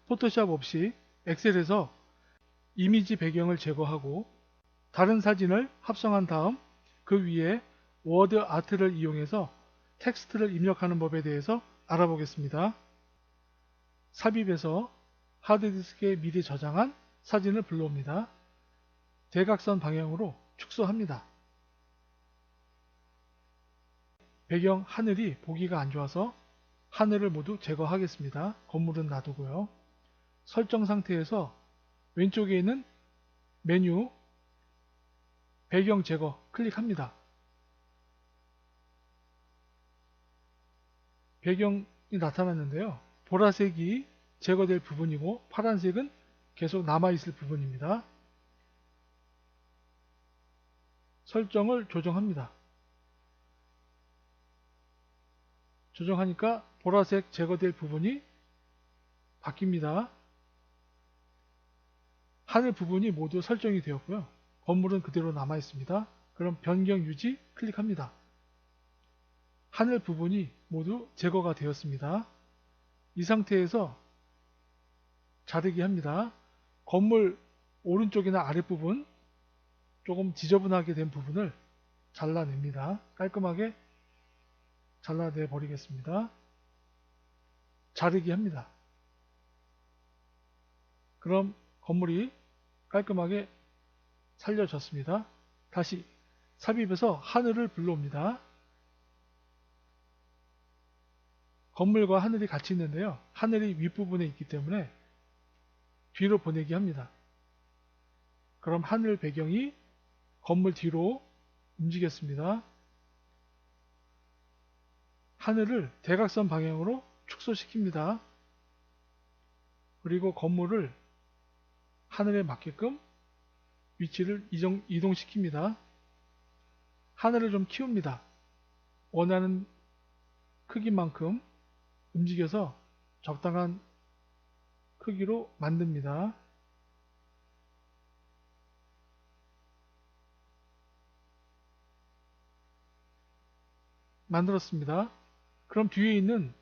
포토샵 없이 엑셀에서 이미지 배경을 제거하고 다른 사진을 합성한 다음 그 위에 워드 아트를 이용해서 텍스트를 입력하는 법에 대해서 알아보겠습니다. 삽입에서 하드디스크에 미리 저장한 사진을 불러옵니다. 대각선 방향으로 축소합니다. 배경 하늘이 보기가 안 좋아서 하늘을 모두 제거하겠습니다. 건물은 놔두고요. 설정 상태에서 왼쪽에 있는 메뉴 배경 제거 클릭합니다. 배경이 나타났는데요. 보라색이 제거될 부분이고 파란색은 계속 남아있을 부분입니다. 설정을 조정합니다. 조정하니까 보라색 제거될 부분이 바뀝니다. 하늘 부분이 모두 설정이 되었고요. 건물은 그대로 남아 있습니다. 그럼 변경 유지 클릭합니다. 하늘 부분이 모두 제거가 되었습니다. 이 상태에서 자르기 합니다. 건물 오른쪽이나 아랫부분 조금 지저분하게 된 부분을 잘라냅니다. 깔끔하게 잘라내 버리겠습니다. 자르기 합니다. 그럼 건물이 깔끔하게 살려졌습니다. 다시 삽입해서 하늘을 불러옵니다. 건물과 하늘이 같이 있는데요. 하늘이 윗부분에 있기 때문에 뒤로 보내기 합니다. 그럼 하늘 배경이 건물 뒤로 움직였습니다. 하늘을 대각선 방향으로 축소시킵니다. 그리고 건물을 하늘에 맞게끔 위치를 이동시킵니다. 하늘을 좀 키웁니다. 원하는 크기만큼 움직여서 적당한 크기로 만듭니다. 만들었습니다. 그럼 뒤에 있는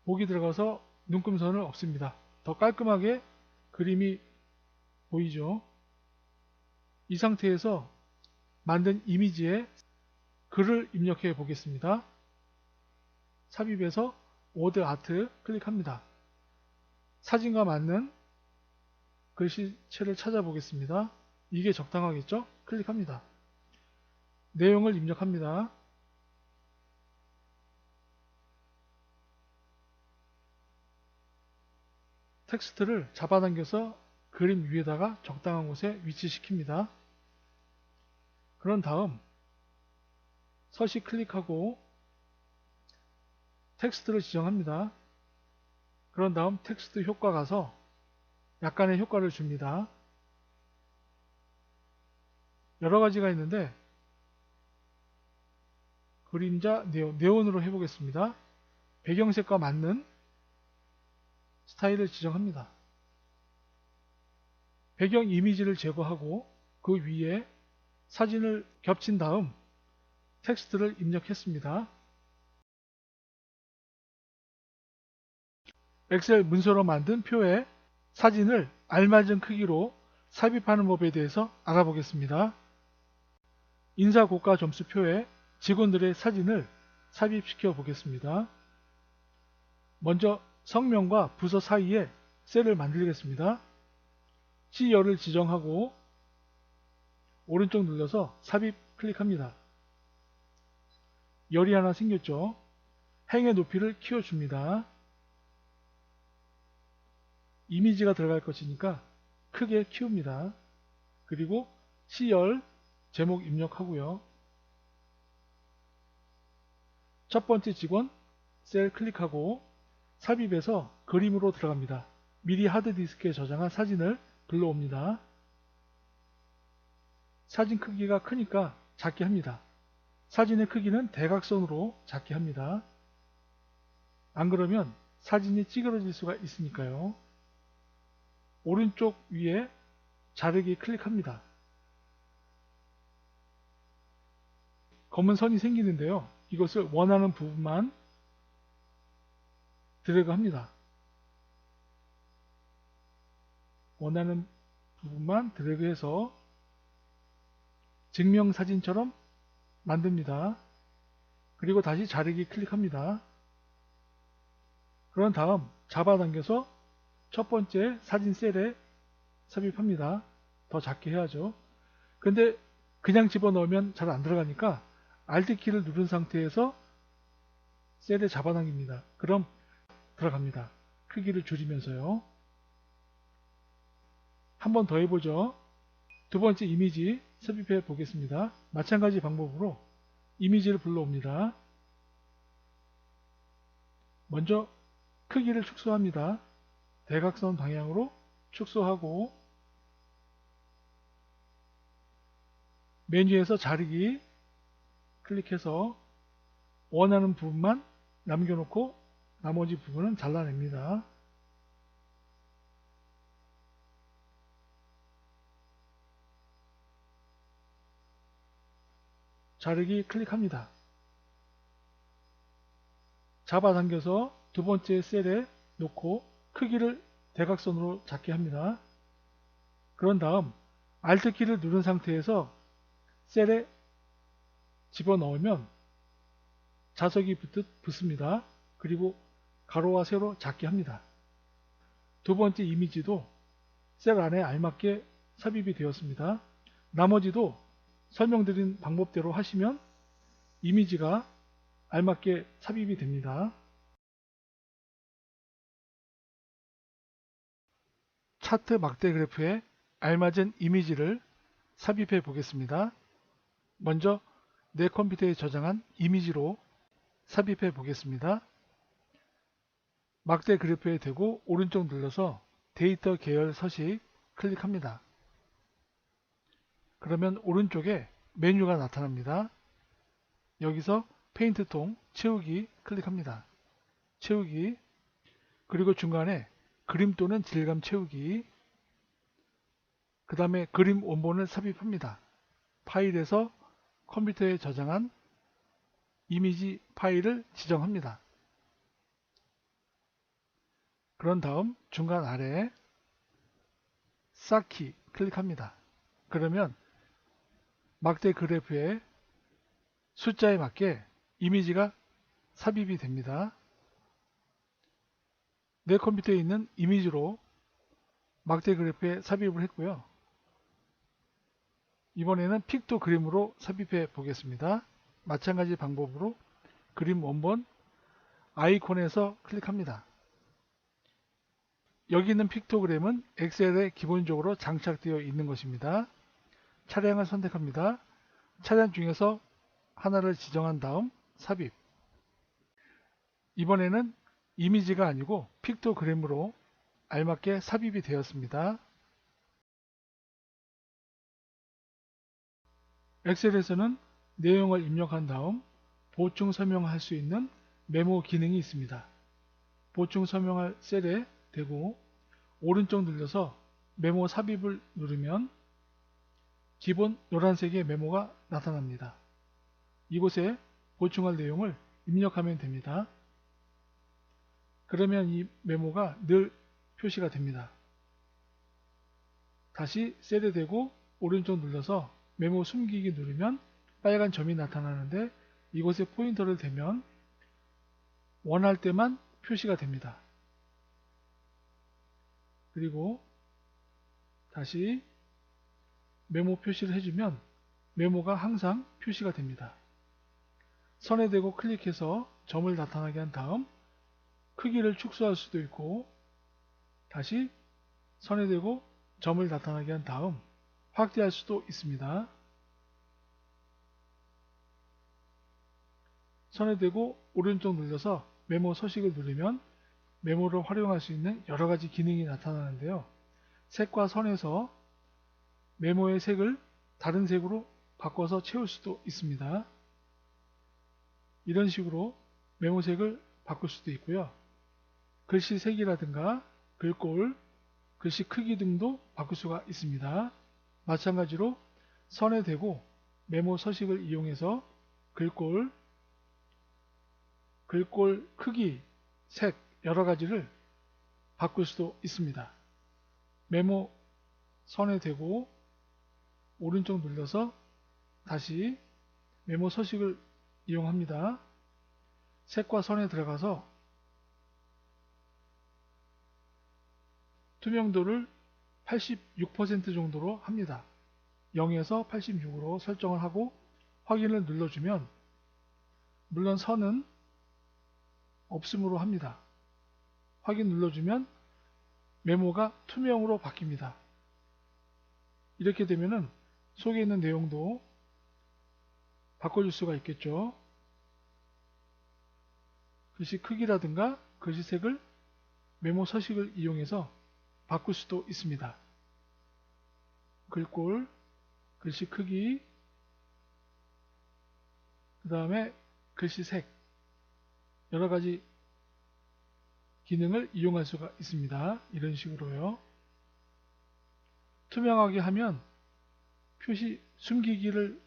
목이 들어가서 눈금선을 없습니다. 더 깔끔하게 그림이 보이죠. 이 상태에서 만든 이미지에 글을 입력해 보겠습니다. 삽입에서 워드 아트 클릭합니다. 사진과 맞는 글씨체를 찾아보겠습니다. 이게 적당하겠죠? 클릭합니다. 내용을 입력합니다. 텍스트를 잡아당겨서 그림 위에다가 적당한 곳에 위치시킵니다. 그런 다음 서식 클릭하고 텍스트를 지정합니다. 그런 다음 텍스트 효과 가서 약간의 효과를 줍니다. 여러 가지가 있는데 그림자 네온으로 해보겠습니다. 배경색과 맞는 스타일을 지정합니다. 배경 이미지를 제거하고 그 위에 사진을 겹친 다음 텍스트를 입력했습니다. 엑셀 문서로 만든 표에 사진을 알맞은 크기로 삽입하는 법에 대해서 알아보겠습니다. 인사고가 점수표에 직원들의 사진을 삽입시켜 보겠습니다. 먼저 성명과 부서 사이에 셀을 만들겠습니다. C열을 지정하고 오른쪽 눌러서 삽입 클릭합니다. 열이 하나 생겼죠. 행의 높이를 키워줍니다. 이미지가 들어갈 것이니까 크게 키웁니다. 그리고 C열 제목 입력하고요. 첫 번째 직원 셀 클릭하고 삽입해서 그림으로 들어갑니다. 미리 하드디스크에 저장한 사진을 불러옵니다. 사진 크기가 크니까 작게 합니다. 사진의 크기는 대각선으로 작게 합니다. 안 그러면 사진이 찌그러질 수가 있으니까요. 오른쪽 위에 자르기 클릭합니다. 검은 선이 생기는데요. 이것을 원하는 부분만 드래그 합니다. 원하는 부분만 드래그해서 증명사진처럼 만듭니다. 그리고 다시 자르기 클릭합니다. 그런 다음 잡아당겨서 첫 번째 사진 셀에 삽입합니다. 더 작게 해야죠. 근데 그냥 집어넣으면 잘 안 들어가니까 Alt 키를 누른 상태에서 셀에 잡아당깁니다. 그럼 들어갑니다. 크기를 줄이면서요. 한 번 더 해보죠. 두 번째 이미지 삽입해 보겠습니다. 마찬가지 방법으로 이미지를 불러옵니다. 먼저 크기를 축소합니다. 대각선 방향으로 축소하고 메뉴에서 자르기 클릭해서 원하는 부분만 남겨놓고 나머지 부분은 잘라냅니다. 자르기 클릭합니다. 잡아당겨서 두 번째 셀에 놓고 크기를 대각선으로 작게 합니다. 그런 다음 Alt 키를 누른 상태에서 셀에 집어넣으면 자석이 붙습니다. 그리고 가로와 세로 작게 합니다. 두 번째 이미지도 셀 안에 알맞게 삽입이 되었습니다. 나머지도 설명드린 방법대로 하시면 이미지가 알맞게 삽입이 됩니다. 차트 막대 그래프에 알맞은 이미지를 삽입해 보겠습니다. 먼저 내 컴퓨터에 저장한 이미지로 삽입해 보겠습니다. 막대 그래프에 대고 오른쪽 눌러서 데이터 계열 서식 클릭합니다. 그러면 오른쪽에 메뉴가 나타납니다. 여기서 페인트통 채우기 클릭합니다. 채우기, 그리고 중간에 그림 또는 질감 채우기, 그 다음에 그림 원본을 삽입합니다. 파일에서 컴퓨터에 저장한 이미지 파일을 지정합니다. 그런 다음 중간 아래에 쌓기 클릭합니다. 그러면 막대 그래프의 숫자에 맞게 이미지가 삽입이 됩니다. 내 컴퓨터에 있는 이미지로 막대 그래프에 삽입을 했고요. 이번에는 픽토그램으로 삽입해 보겠습니다. 마찬가지 방법으로 그림 원본 아이콘에서 클릭합니다. 여기 있는 픽토그램은 엑셀에 기본적으로 장착되어 있는 것입니다. 차량을 선택합니다. 차량 중에서 하나를 지정한 다음 삽입. 이번에는 이미지가 아니고 픽토그램으로 알맞게 삽입이 되었습니다. 엑셀에서는 내용을 입력한 다음 보충 설명할 수 있는 메모 기능이 있습니다. 보충 설명할 셀에 대고 오른쪽 눌러서 메모 삽입을 누르면 기본 노란색의 메모가 나타납니다. 이곳에 보충할 내용을 입력하면 됩니다. 그러면 이 메모가 늘 표시가 됩니다. 다시 셀에 대고 오른쪽 눌러서 메모 숨기기 누르면 빨간 점이 나타나는데 이곳에 포인터를 대면 원할 때만 표시가 됩니다. 그리고 다시 메모 표시를 해주면 메모가 항상 표시가 됩니다. 선에 대고 클릭해서 점을 나타나게 한 다음 크기를 축소할 수도 있고 다시 선에 대고 점을 나타나게 한 다음 확대할 수도 있습니다. 선에 대고 오른쪽 눌러서 메모 서식을 누르면 메모를 활용할 수 있는 여러가지 기능이 나타나는데요. 색과 선에서 메모의 색을 다른 색으로 바꿔서 채울 수도 있습니다. 이런 식으로 메모색을 바꿀 수도 있고요. 글씨 색이라든가 글꼴, 글씨 크기 등도 바꿀 수가 있습니다. 마찬가지로 선에 대고 메모 서식을 이용해서 글꼴 크기, 색 여러가지를 바꿀 수도 있습니다. 메모 선에 대고 오른쪽 눌러서 다시 메모 서식을 이용합니다. 색과 선에 들어가서 투명도를 86% 정도로 합니다. 0에서 86으로 설정을 하고 확인을 눌러주면, 물론 선은 없음으로 합니다. 확인 눌러주면 메모가 투명으로 바뀝니다. 이렇게 되면은 속에 있는 내용도 바꿔줄 수가 있겠죠. 글씨 크기라든가 글씨색을 메모 서식을 이용해서 바꿀 수도 있습니다. 글꼴, 글씨 크기, 그 다음에 글씨색, 여러가지 기능을 이용할 수가 있습니다. 이런 식으로요. 투명하게 하면 표시 숨기기를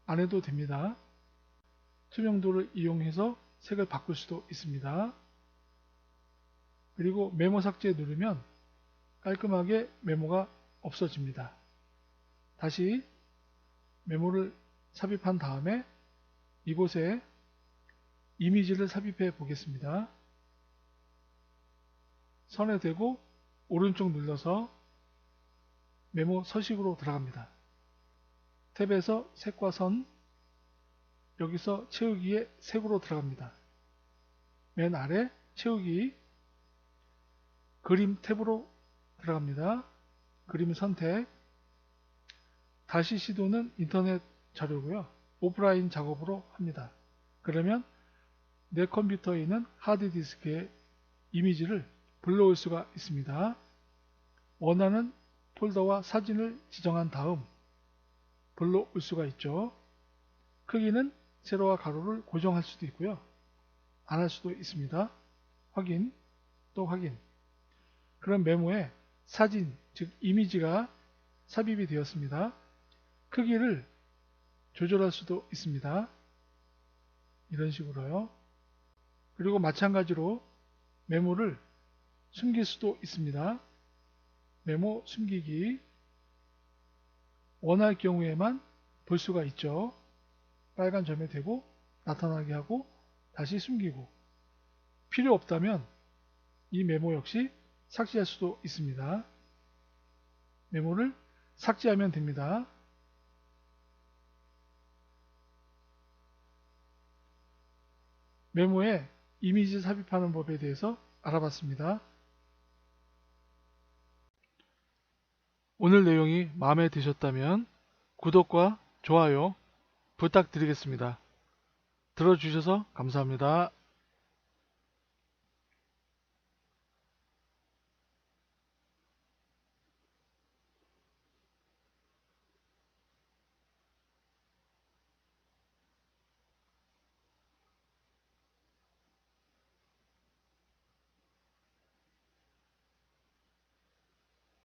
안 해도 됩니다. 투명도를 이용해서 색을 바꿀 수도 있습니다. 그리고 메모 삭제 누르면 깔끔하게 메모가 없어집니다. 다시 메모를 삽입한 다음에 이곳에 이미지를 삽입해 보겠습니다. 선에 대고 오른쪽 눌러서 메모 서식으로 들어갑니다. 탭에서 색과 선, 여기서 채우기에 색으로 들어갑니다. 맨 아래 채우기, 그림 탭으로 들어갑니다. 그림 선택, 다시 시도는 인터넷 자료고요. 오프라인 작업으로 합니다. 그러면 내 컴퓨터에 있는 하드디스크에 이미지를 불러올 수가 있습니다. 원하는 폴더와 사진을 지정한 다음 불러올 수가 있죠. 크기는 세로와 가로를 고정할 수도 있고요. 안 할 수도 있습니다. 확인, 또 확인. 그럼 메모에 사진, 즉 이미지가 삽입이 되었습니다. 크기를 조절할 수도 있습니다. 이런 식으로요. 그리고 마찬가지로 메모를 숨길 수도 있습니다. 메모 숨기기, 원할 경우에만 볼 수가 있죠. 빨간 점에 대고 나타나게 하고 다시 숨기고, 필요 없다면 이 메모 역시 삭제할 수도 있습니다. 메모를 삭제하면 됩니다. 메모에 이미지 삽입하는 법에 대해서 알아봤습니다. 오늘 내용이 마음에 드셨다면 구독과 좋아요 부탁드리겠습니다. 들어주셔서 감사합니다.